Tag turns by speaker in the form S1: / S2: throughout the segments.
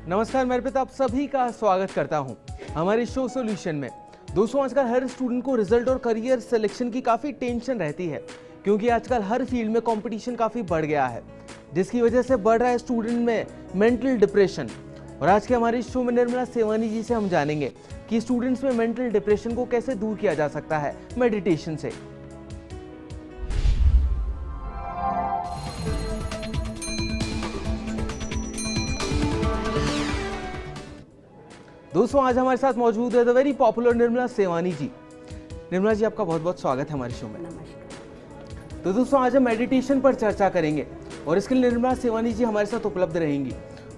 S1: नमस्कार, मैं अर्पित आप सभी का स्वागत करता हूं हमारे शो सॉल्यूशन में। दोस्तों, आजकल हर स्टूडेंट को रिजल्ट और करियर सिलेक्शन की काफ़ी टेंशन रहती है, क्योंकि आजकल हर फील्ड में कंपटीशन काफ़ी बढ़ गया है, जिसकी वजह से बढ़ रहा है स्टूडेंट में मेंटल डिप्रेशन। और आज के हमारे शो में निर्मला सेवानी जी से हम जानेंगे कि स्टूडेंट्स में मेंटल डिप्रेशन को कैसे दूर किया जा सकता है मेडिटेशन से। दोस्तों, आज हमारे साथ मौजूद है the very popular Nirmala Sewani जी। निर्मला जी, आपका बहुत बहुत स्वागत है हमारे शो में।
S2: नमस्कार।
S1: तो दोस्तों, आज हम मेडिटेशन पर चर्चा करेंगे और इसके लिए निर्मला सेवानी जी हमारे साथ उपलब्ध रहेंगी।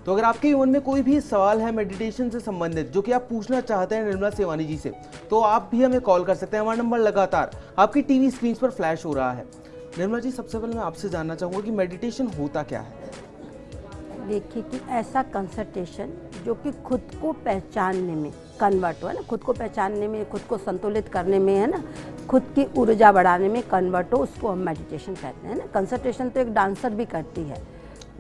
S1: तो अगर आपके मन में कोई भी सवाल है मेडिटेशन से संबंधित जो कि आप पूछना चाहते हैं निर्मला सेवानी जी से, तो आप भी हमें कॉल कर सकते हैं। हमारा नंबर लगातार आपकी टीवी स्क्रीन पर फ्लैश हो रहा है। निर्मला जी, सबसे पहले मैं आपसे जानना चाहूँगा कि मेडिटेशन होता क्या है?
S2: देखिए कि ऐसा कंसंट्रेशन जो कि खुद को पहचानने में कन्वर्ट हो, है ना, खुद को पहचानने में, खुद को संतुलित करने में, है ना, खुद की ऊर्जा बढ़ाने में कन्वर्ट हो, उसको हम मेडिटेशन कहते हैं ना। कंसंट्रेशन तो एक डांसर भी करती है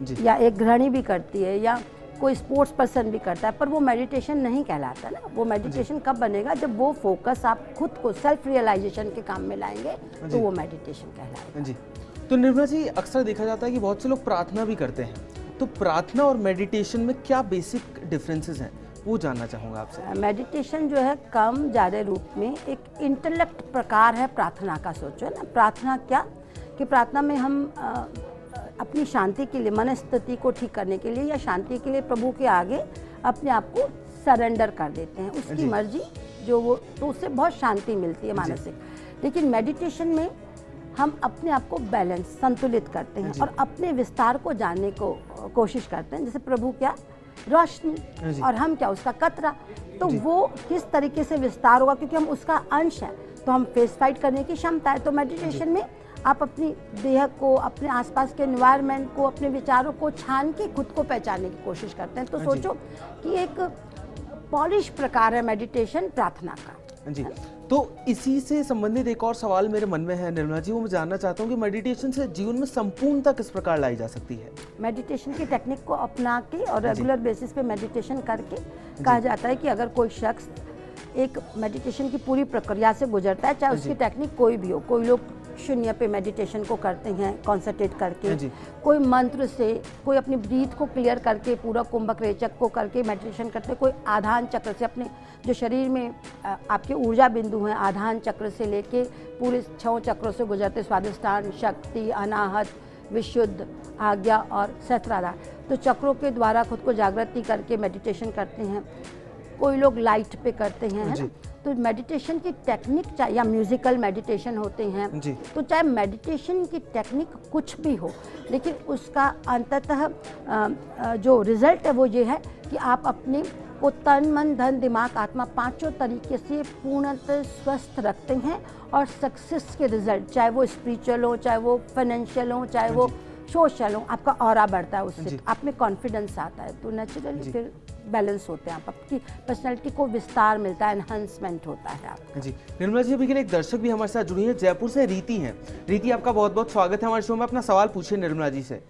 S2: जी, या एक गृहिणी भी करती है, या कोई स्पोर्ट्स पर्सन भी करता है, पर वो मेडिटेशन नहीं कहलाता ना। वो मेडिटेशन कब बनेगा जब वो फोकस आप खुद को सेल्फ रियलाइजेशन के काम में लाएंगे, तो वो मेडिटेशन कहलाएगा जी।
S1: तो निर्मला जी, अक्सर देखा जाता है कि बहुत से लोग प्रार्थना भी करते हैं, तो प्रार्थना और मेडिटेशन में क्या बेसिक डिफरेंसेस हैं, वो जानना चाहूँगा आपसे।
S2: मेडिटेशन जो है कम ज़्यादा रूप में एक इंटेलेक्ट प्रकार है प्रार्थना का। सोचो ना, प्रार्थना क्या कि प्रार्थना में हम अपनी शांति के लिए, मन स्थिति को ठीक करने के लिए या शांति के लिए प्रभु के आगे अपने आप को सरेंडर कर देते हैं, उसकी मर्जी जो वो, तो उससे बहुत शांति मिलती है मानसिक। लेकिन मेडिटेशन में हम अपने आप को बैलेंस, संतुलित करते हैं और अपने विस्तार को जानने को कोशिश करते हैं। जैसे प्रभु क्या रोशनी और हम क्या उसका कतरा, तो वो किस तरीके से विस्तार होगा, क्योंकि हम उसका अंश है, तो हम फेस फाइट करने की क्षमता है। तो मेडिटेशन में आप अपनी देह को, अपने आसपास के एनवायरनमेंट को, अपने विचारों को छान के खुद को पहचानने की कोशिश करते हैं। तो सोचो कि एक पॉलिश प्रकार है मेडिटेशन प्रार्थना का
S1: जी। तो इसी से संबंधित एक और सवाल मेरे मन में है निर्मला जी, वो मैं जानना चाहता हूँ कि मेडिटेशन से जीवन में संपूर्णता किस प्रकार लाई जा सकती है?
S2: मेडिटेशन की टेक्निक को अपना के और रेगुलर बेसिस पे मेडिटेशन करके कहा जाता है कि अगर कोई शख्स एक मेडिटेशन की पूरी प्रक्रिया से गुजरता है, चाहे उसकी टेक्निक कोई भी हो। कोई लोग शून्य पे मेडिटेशन को करते हैं कंसंट्रेट करके, कोई मंत्र से, कोई अपनी ब्रीथ को क्लियर करके, पूरा कुंभक रेचक को करके मेडिटेशन करते हैं, कोई आधान चक्र से, अपने जो शरीर में आपके ऊर्जा बिंदु हैं, आधान चक्र से लेके पूरे 6 चक्रों से गुजरते, स्वादिष्टान, शक्ति, अनाहत, विशुद्ध, आज्ञा और सहस्त्राधार। तो चक्रों के द्वारा खुद को जागृति करके मेडिटेशन करते हैं। कोई लोग लाइट पे करते हैं, है ना। तो मेडिटेशन की टेक्निक चाहे, या म्यूजिकल मेडिटेशन होते हैं, तो चाहे मेडिटेशन की टेक्निक कुछ भी हो, लेकिन उसका अंततः जो रिजल्ट है वो ये है कि आप अपने को तन, मन, धन, दिमाग, आत्मा, पांचों तरीके से पूर्णतः स्वस्थ रखते हैं। और सक्सेस के रिजल्ट, चाहे वो स्पिरिचुअल हो, चाहे वो फाइनेंशियल हो, चाहे वो सोशल हो, आपका ऑरा बढ़ता है, उससे आप में कॉन्फिडेंस आता है, तो नेचुरली फिर बैलेंस होते हैं, आप आपकी पर्सनैलिटी को विस्तार मिलता है, एनहांसमेंट होता है आपका। जी
S1: निर्मला जी, अभी के लिए एक दर्शक भी हमारे साथ जुड़ी है, जयपुर से रीति हैं। रीति, आपका बहुत बहुत स्वागत है हमारे शो में। अपना सवाल पूछिए निर्मला जी से।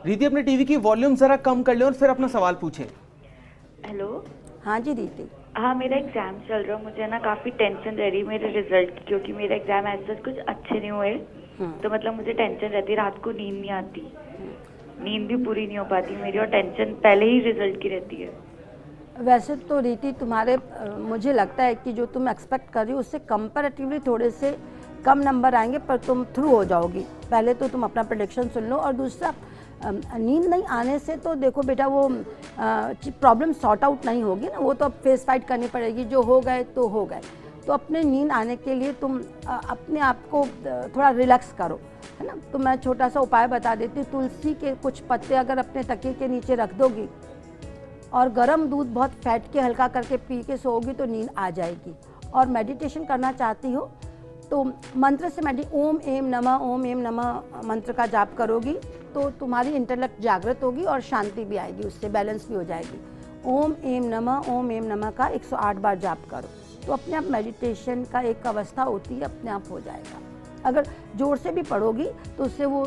S1: रीति, अपने टीवी की वॉल्यूम जरा कम कर ले और फिर अपना सवाल पूछें।
S3: हेलो।
S2: हाँ जी रीति।
S3: हाँ, मेरा एग्जाम चल रहा है, मुझे ना काफ़ी टेंशन रह रही मेरे रिजल्ट की, क्योंकि मेरा एग्जाम ऐसा कुछ अच्छे नहीं हुए, तो मतलब मुझे टेंशन रहती है, रात को नींद नहीं आती, नींद भी पूरी नहीं हो पाती मेरी, और टेंशन पहले ही रिजल्ट की रहती है।
S2: वैसे तो रीति तुम्हारे मुझे लगता है कि जो तुम एक्सपेक्ट कर रही हो उससे कंपैरेटिवली थोड़े से कम नंबर आएंगे, पर तुम थ्रू हो जाओगी। पहले तो तुम अपना प्रेडिक्शन सुन लो, और दूसरा नींद नहीं आने से तो देखो बेटा, वो प्रॉब्लम सॉर्ट आउट नहीं होगी ना, वो तो अब फेस फाइट करनी पड़ेगी, जो हो गए तो हो गए। तो अपने नींद आने के लिए तुम अपने आप को थोड़ा रिलैक्स करो, है ना। तो मैं छोटा सा उपाय बता देती हूँ। तुलसी के कुछ पत्ते अगर अपने तकिए के नीचे रख दोगी और गर्म दूध बहुत फैट के हल्का करके पी के सोओगी, तो नींद आ जाएगी। और मेडिटेशन करना चाहती हो तो मंत्र से ओम एम नमः मंत्र का जाप करोगी, तो तुम्हारी इंटेलेक्ट जागृत होगी और शांति भी आएगी, उससे बैलेंस भी हो जाएगी। ओम एम नमः का 108 बार जाप करो, तो अपने आप मेडिटेशन का एक अवस्था होती है, अपने आप हो जाएगा। अगर जोर से भी पढ़ोगी तो उससे वो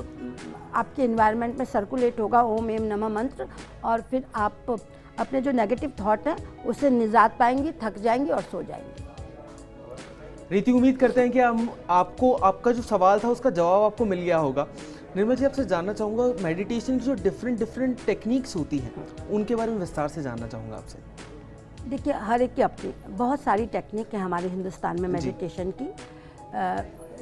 S2: आपके इन्वायरमेंट में सर्कुलेट होगा ओम एम नमः मंत्र, और फिर आप अपने जो नेगेटिव थॉट हैं उससे निजात पाएंगी, थक जाएंगी और सो जाएंगी।
S1: रीति, उम्मीद करते हैं कि हम आपको आपका जो सवाल था उसका जवाब आपको मिल गया होगा। निर्मल जी, आपसे जानना चाहूँगा मेडिटेशन की जो डिफरेंट टेक्निक्स होती हैं उनके बारे में विस्तार से जानना चाहूँगा आपसे।
S2: देखिए, हर एक की अपनी बहुत सारी टेक्निक है हमारे हिंदुस्तान में मेडिटेशन की।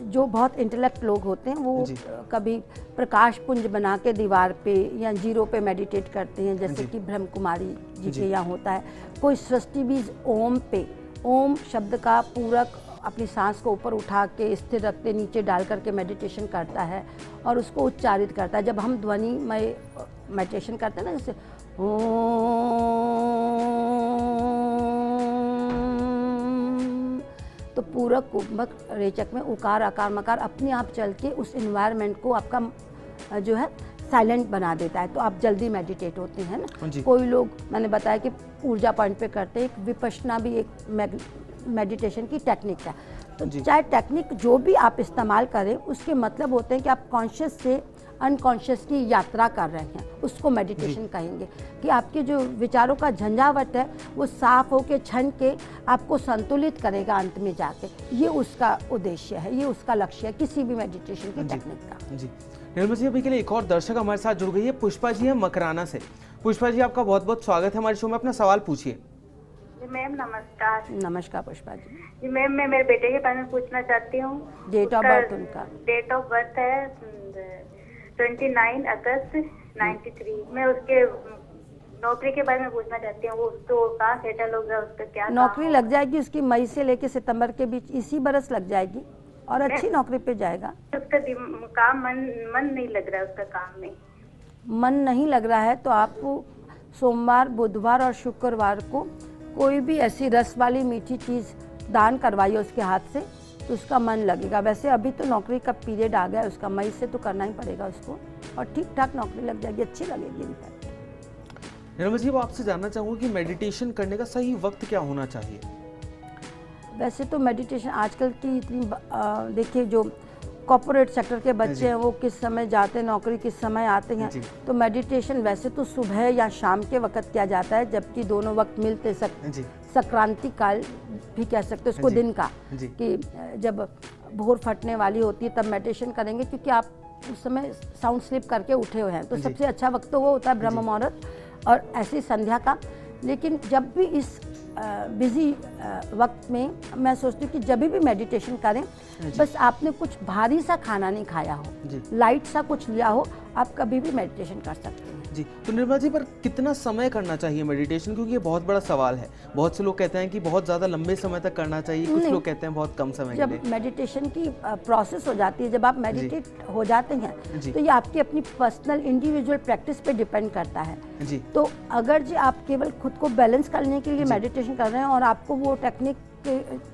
S2: जो बहुत इंटेलेक्ट लोग होते हैं वो कभी प्रकाश पुंज बना के दीवार पे या जीरो पे मेडिटेट करते हैं, जैसे कि ब्रह्म कुमारी जी के यहाँ होता है। कोई सृष्टि बीज ओम पे, ओम शब्द का पूरक अपनी सांस को ऊपर उठा के स्थिर रखते नीचे डाल करके मेडिटेशन करता है और उसको उच्चारित करता है। जब हम ध्वनिमय मेडिटेशन करते हैं ना, जैसे तो पूरक कुंभक रेचक में उकार आकार मकार अपने आप चल के उस इन्वायरमेंट को आपका जो है साइलेंट बना देता है, तो आप जल्दी मेडिटेट होते हैं ना। कोई लोग, मैंने बताया कि ऊर्जा पॉइंट पे करते हैं, एक विपश्यना भी एक मेडिटेशन की टेक्निक है। तो चाहे टेक्निक जो भी आप इस्तेमाल करें, उसके मतलब होते हैं कि आप कॉन्शियस से अनकॉन्शियस की यात्रा कर रहे हैं, उसको मेडिटेशन कहेंगे। कि आपके जो विचारों का झंझावट है वो साफ होके छन के आपको संतुलित करेगा अंत में जाके। ये उसका उद्देश्य है, ये उसका लक्ष्य है किसी भी मेडिटेशन की टेक्निक का।
S1: जी निर्मल जी, अभी के लिए एक और दर्शक हमारे साथ जुड़ गई है, पुष्पा जी है मकराना से। पुष्पा जी, आपका बहुत बहुत स्वागत है हमारे शो में, अपना सवाल पूछिए।
S3: मैम नमस्कार।
S2: नमस्कार पुष्पा जी।
S3: जी मैम, मैं मेरे बेटे के बारे में पूछना चाहती हूँ।
S2: डेट ऑफ बर्थ उनका?
S3: डेट ऑफ बर्थ है 29 अगस्त 93। मैं उसके नौकरी के बारे में पूछना चाहती हूँ, वो उसको कहाँ सेटल होगा, उसका क्या
S2: नौकरी लग जाएगी उसकी मई से लेके सितंबर के बीच, इसी बरस लग जाएगी और अच्छी नौकरी पे जाएगा।
S3: उसका काम मन नहीं लग रहा है, उसका काम में
S2: मन नहीं लग रहा है तो आप सोमवार, बुधवार और शुक्रवार को कोई भी ऐसी रस वाली मीठी चीज़ दान करवाइए उसके हाथ से, तो उसका मन लगेगा। वैसे अभी तो नौकरी का पीरियड आ गया उसका, मई से तो करना ही पड़ेगा उसको, और ठीक ठाक नौकरी लग जाएगी, अच्छी लगेगी इनफैक्ट।
S1: निर्मल जी, वो आपसे जानना चाहूँगा कि मेडिटेशन करने का सही वक्त क्या होना चाहिए?
S2: वैसे तो मेडिटेशन आजकल की इतनी देखिए, जो कॉर्पोरेट सेक्टर के बच्चे हैं वो किस समय जाते हैं नौकरी, किस समय आते हैं, तो मेडिटेशन वैसे तो सुबह या शाम के वक्त किया जाता है, जबकि दोनों वक्त मिलते संक्रांति काल भी कह सकते हैं उसको दिन का, कि जब भोर फटने वाली होती है तब मेडिटेशन करेंगे, क्योंकि आप उस समय साउंड स्लीप करके उठे हुए हैं। तो सबसे अच्छा वक्त तो वो होता है ब्रह्म मुहूर्त और ऐसी संध्या का। लेकिन जब भी इस बिजी वक्त में मैं सोचती हूँ कि जब भी मेडिटेशन करें, बस आपने कुछ भारी सा खाना नहीं खाया हो, लाइट सा कुछ लिया हो, आप कभी भी मेडिटेशन कर सकते हैं।
S1: जी, तो निर्मला जी, पर कितना समय करना चाहिए मेडिटेशन, क्योंकि ये बहुत बड़ा सवाल है। बहुत से लोग कहते हैं कि बहुत ज़्यादा लंबे समय तक करना चाहिए, कुछ लोग कहते हैं बहुत कम समय के लिए।
S2: जब मेडिटेशन की प्रोसेस हो जाती है, जब आप मेडिटेट हो जाते हैं, तो ये आपकी अपनी पर्सनल इंडिविजुअल प्रैक्टिस पे डिपेंड करता है। तो अगर जी आप केवल खुद को बैलेंस करने के लिए मेडिटेशन कर रहे हैं और आपको वो टेक्निक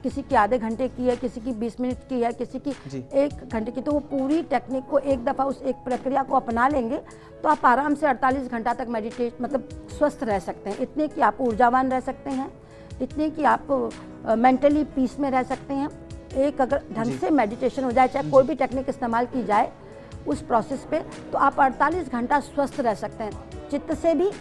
S2: किसी की आधे घंटे की है, किसी की 20 मिनट की है, किसी की 1 घंटे की, तो वो पूरी टेक्निक को एक दफ़ा उस एक प्रक्रिया को अपना लेंगे तो आप आराम से 48 घंटा तक मेडिटेट मतलब स्वस्थ रह सकते हैं। इतने कि आप ऊर्जावान रह सकते हैं, इतने कि आप मेंटली पीस में रह सकते हैं। एक अगर ढंग से मेडिटेशन हो जाए, चाहे कोई भी टेक्निक इस्तेमाल की जाए उस प्रोसेस पे, तो आप 48 घंटा स्वस्थ रह सकते हैं, चित्त से भी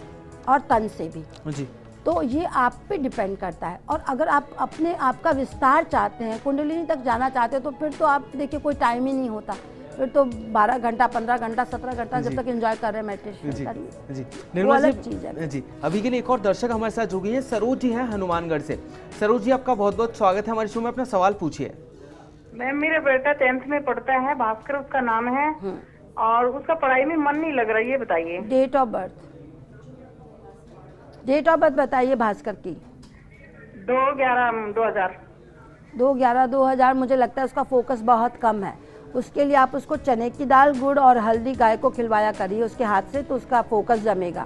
S2: और तन से भी। तो ये आप पे डिपेंड करता है। और अगर आप अपने आप का विस्तार चाहते हैं, कुंडलिनी तक जाना चाहते हैं, तो फिर तो आप देखिए कोई टाइम ही नहीं होता, फिर तो 12 घंटा, 15 घंटा, 17 घंटा जब तक एंजॉय कर रहे हैं मेडिटेशन करिए, वो अलग चीज़ है।
S1: जी, अभी के लिए एक और दर्शक हमारे साथ जुड़ गई है, सरोज जी हैं हनुमानगढ़ से। सरोज जी, आपका बहुत बहुत स्वागत है हमारे शो में, अपना सवाल पूछिए।
S4: मैम, मेरा बेटा 10th में पढ़ता है, भास्कर उसका नाम है, और उसका पढ़ाई में मन नहीं लग रहा है, ये बताइए।
S2: डेट ऑफ बर्थ बताइए भास्कर की।
S4: 2/11/2000।
S2: 2/11/2000। मुझे लगता है उसका फोकस बहुत कम है। उसके लिए आप उसको चने की दाल, गुड़ और हल्दी गाय को खिलवाया करिए उसके हाथ से, तो उसका फोकस जमेगा।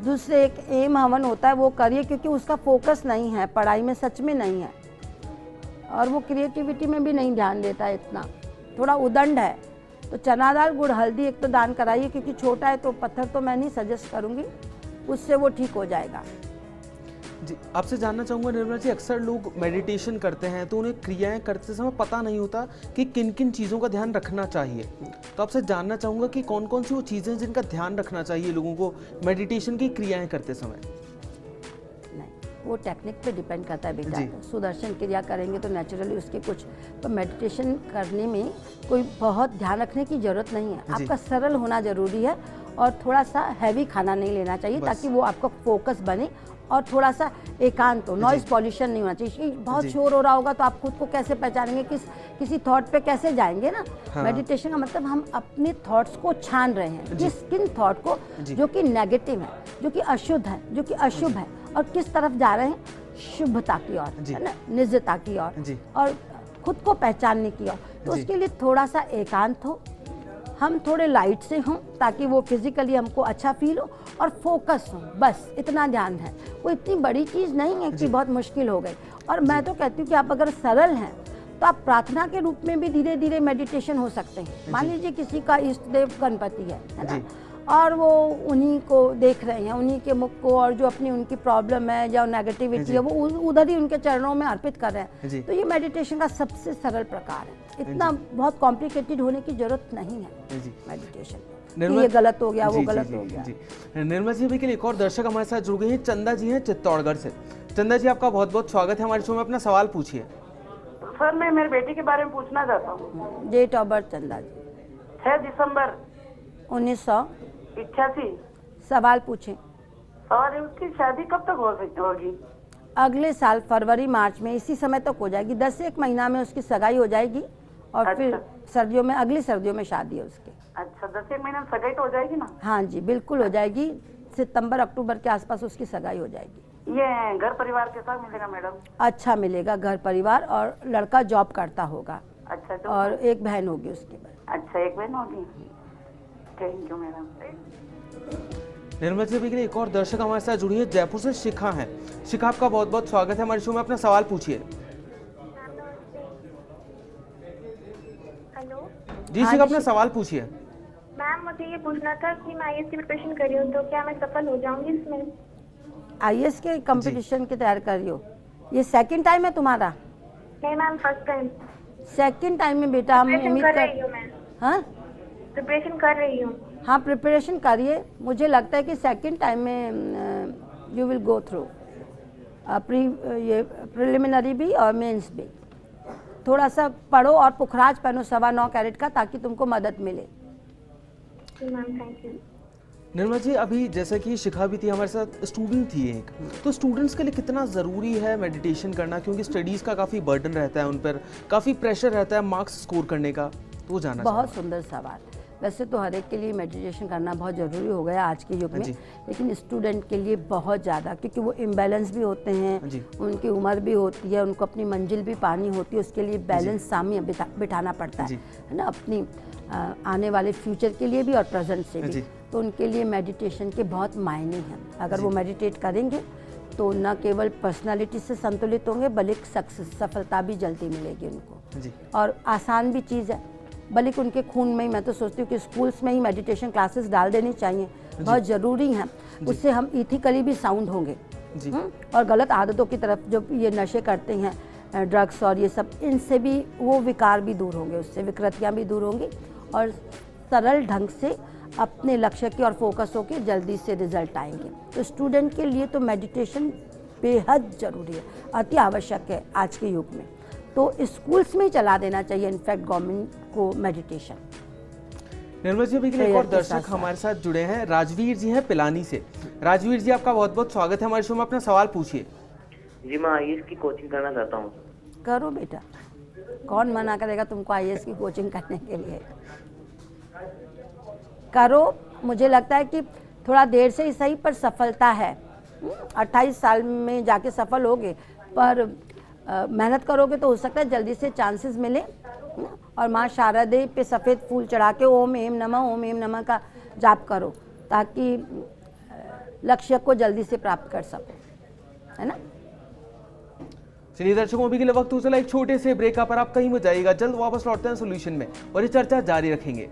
S2: दूसरे एक एम हवन होता है, वो करिए, क्योंकि उसका फोकस नहीं है पढ़ाई में, सच में नहीं है, और वो क्रिएटिविटी में भी नहीं ध्यान देता है इतना, थोड़ा उदंड है। तो चना दाल, गुड़, हल्दी एक तो दान कराइए, क्योंकि छोटा है तो पत्थर तो मैं नहीं सजेस्ट करूँगी, उससे वो ठीक हो जाएगा।
S1: जी, आपसे जानना चाहूँगा निर्मला जी, अक्सर लोग मेडिटेशन करते हैं तो उन्हें क्रियाएं करते समय पता नहीं होता कि किन किन चीज़ों का ध्यान रखना चाहिए। तो आपसे जानना चाहूँगा कि कौन कौन सी वो चीज़ें हैं जिनका ध्यान रखना चाहिए लोगों को मेडिटेशन की क्रियाएं करते समय।
S2: नहीं, वो टेक्निक पे डिपेंड करता है बेटा।
S1: जी।
S2: सुदर्शन क्रिया करेंगे तो नेचुरली उसके कुछ, तो मेडिटेशन करने में कोई बहुत ध्यान रखने की ज़रूरत नहीं है।
S1: जी।
S2: आपका सरल होना ज़रूरी है और थोड़ा सा हैवी खाना नहीं लेना चाहिए
S1: बस।
S2: ताकि वो आपका फोकस बने और थोड़ा सा एकांत हो, नॉइज पॉल्यूशन नहीं होना चाहिए। बहुत
S1: जी।
S2: शोर हो रहा होगा तो आप खुद को कैसे पहचानेंगे, किसी थॉट पे कैसे जाएंगे ना।
S1: हाँ।
S2: मेडिटेशन का मतलब हम अपने थॉट्स को छान रहे हैं, किन थॉट को
S1: जी।
S2: जो कि नेगेटिव है, जो कि अशुद्ध है, जो कि अशुभ है, और किस तरफ जा रहे हैं, शुभता की ओर,
S1: जी।
S2: है ना, निजता की ओर,
S1: जी।
S2: और खुद को पहचानने की ओर। तो
S1: जी।
S2: उसके लिए थोड़ा सा एकांत हो, हम थोड़े लाइट से हों ताकि वो फिजिकली हमको अच्छा फील हो और फोकस हो, बस इतना ध्यान है। वो इतनी बड़ी चीज़ नहीं है कि बहुत मुश्किल हो गई। और मैं तो कहती हूँ कि आप अगर सरल हैं तो आप प्रार्थना के रूप में भी धीरे धीरे मेडिटेशन हो सकते हैं। मान लीजिए किसी का इष्ट देव गणपति है ना,
S1: जी।
S2: और वो उन्हीं को देख रहे हैं, उन्हीं के मुख को, और जो अपनी उनकी प्रॉब्लम है या नेगेटिविटी है वो उधर ही उनके चरणों में अर्पित कर रहे
S1: जी।
S2: हैं। तो ये मेडिटेशन का सबसे सरल प्रकार है। इतना बहुत कॉम्प्लिकेटेड होने की जरूरत नहीं है
S1: जी।
S2: मेडिटेशन।
S1: निर्मल-
S2: ये गलत हो गया, वो
S1: जी,
S2: गलत
S1: जी,
S2: हो
S1: जी,
S2: गया।
S1: जी। निर्मला जी, अभी के लिए एक और दर्शक हमारे साथ जुड़ गए हैं। चंदा जी हैं चित्तौड़गढ़ से। चंदा जी, आपका बहुत बहुत स्वागत है हमारे शो में। अपना सवाल पूछिए।
S4: सर मैं मेरे बेटी के बारे में पूछना चाहता हूँ।
S2: डेट ऑफ बर्थ चंदा जी
S4: 6 दिसंबर
S2: 1988।
S4: 88।
S2: सवाल पूछें।
S4: और उसकी शादी कब तक हो सकती होगी?
S2: अगले साल फरवरी मार्च में इसी समय तक हो जाएगी। 10 से 1 महीना में उसकी सगाई हो जाएगी और फिर
S4: अच्छा।
S2: सर्दियों में, अगली सर्दियों में शादी है उसकी।
S4: अच्छा, 10 महीने में सगाई तो हो जाएगी ना?
S2: हाँ जी, बिल्कुल हो जाएगी। सितंबर अक्टूबर के आसपास उसकी सगाई हो जाएगी।
S4: ये घर परिवार के साथ मिलेगा मैडम?
S2: अच्छा मिलेगा घर परिवार, और लड़का जॉब करता होगा,
S4: अच्छा तो
S2: और एक बहन होगी उसके बाद।
S4: अच्छा, एक बहन होगी। Thank you madam.
S1: Nirmala ji, अभी के लिए एक और दर्शक हमारे साथ जुड़ी है। जयपुर से शिखा हैं। शिखा, आपका बहुत बहुत स्वागत है हमारे शो में। अपना सवाल पूछिए।
S5: हेलो
S1: जी
S2: हाँ
S1: शिखा,
S2: जी,
S1: अपना सवाल पूछिए।
S5: मैम, मुझे ये पूछना था कि मैं आईएएस की प्रिपरेशन कर रही हूँ, तो क्या मैं सफल हो जाऊंगी इसमें?
S2: आईएएस के कंपटीशन की तैयारी कर रही हो? ये सेकंड टाइम है तुम्हारा?
S5: नहीं ma'am, first time.
S2: Second time में बेटा हम
S5: प्रिपरेशन
S2: उम्मीद
S5: कर
S2: कर,
S5: रही हूँ मैं।
S2: हाँ
S5: प्रिपरेशन कर रही हूँ।
S2: हाँ प्रिपरेशन करिए। मुझे लगता है कि सेकंड टाइम में यू विल गो थ्रू ये प्रिलिमिनरी भी और मेंस भी। थोड़ा सा पढ़ो और पुखराज पहनो 9.25 कैरेट का, ताकि तुमको मदद मिले।
S5: Ma'am thank you.
S1: Nirmala ji, अभी जैसे कि शिखा भी थी हमारे साथ, स्टूडेंट थी एक, तो स्टूडेंट्स के लिए कितना ज़रूरी है मेडिटेशन करना, क्योंकि स्टडीज़ का काफ़ी बर्डन रहता है उन पर, काफ़ी प्रेशर रहता है मार्क्स स्कोर करने का, तो वो जानना
S2: बहुत सुंदर सवाल। वैसे तो हर एक के लिए मेडिटेशन करना बहुत ज़रूरी हो गया आज के युग में,
S1: जी।
S2: लेकिन स्टूडेंट के लिए बहुत ज़्यादा, क्योंकि वो इम्बैलेंस भी होते हैं,
S1: जी।
S2: उनकी उम्र भी होती है, उनको अपनी मंजिल भी पानी होती है, उसके लिए बैलेंस सामने बिठाना पड़ता
S1: जी।
S2: है ना, अपनी आने वाले फ्यूचर के लिए भी और प्रेजेंट से भी।
S1: जी।
S2: तो उनके लिए मेडिटेशन के बहुत मायने हैं। अगर वो मेडिटेट करेंगे तो न केवल पर्सनालिटी से संतुलित होंगे, बल्कि सक्सेस, सफलता भी जल्दी मिलेगी उनको।
S1: जी।
S2: और आसान भी चीज़ है, बल्कि उनके खून में ही, मैं तो सोचती हूँ कि स्कूल्स में ही मेडिटेशन क्लासेस डाल देनी चाहिए, बहुत ज़रूरी हैं। उससे हम इथिकली भी साउंड होंगे।
S1: जी।
S2: और गलत आदतों की तरफ, जो ये नशे करते हैं, ड्रग्स और ये सब, इनसे भी वो विकार भी दूर होंगे, उससे विकृतियाँ भी दूर होंगी, और सरल ढंग से अपने लक्ष्य की ओर फोकस होकर जल्दी से रिजल्ट आएंगे। तो स्टूडेंट के लिए तो मेडिटेशन बेहद ज़रूरी है, अति आवश्यक है आज के युग में। तो स्कूल्स में ही चला देना चाहिए इनफैक्ट गवर्नमेंट को मेडिटेशन।
S1: निर्मला जी, अभी के लिए एक
S2: प्रेयर
S1: और
S2: के
S1: दर्शक
S2: साथ-साथ।
S1: हमारे साथ जुड़े हैं। राजवीर जी हैं पिलानी से। राजवीर जी, आपका बहुत बहुत स्वागत है हमारे शो में। अपना सवाल पूछिए।
S6: जी, मैं आईएएस की कोचिंग करना चाहता हूँ।
S2: करो बेटा, कौन मना करेगा तुमको आईएएस की कोचिंग करने के लिए? करो। मुझे लगता है कि थोड़ा देर से ही सही, पर सफलता है। 28 साल में जाके सफल होगे, पर मेहनत करोगे तो हो सकता है जल्दी से चांसेस मिले। और माँ शारदे पे सफ़ेद फूल चढ़ा के ओम एम नमः का जाप करो, ताकि लक्ष्य को जल्दी से प्राप्त कर सको, है ना।
S1: चलिए दर्शकों, अभी के लिए वक्त हो चला एक छोटे से ब्रेक पर। आप कहीं मत जाइएगा, जल्द वापस लौटते हैं सोल्यूशन में और ये चर्चा जारी रखेंगे।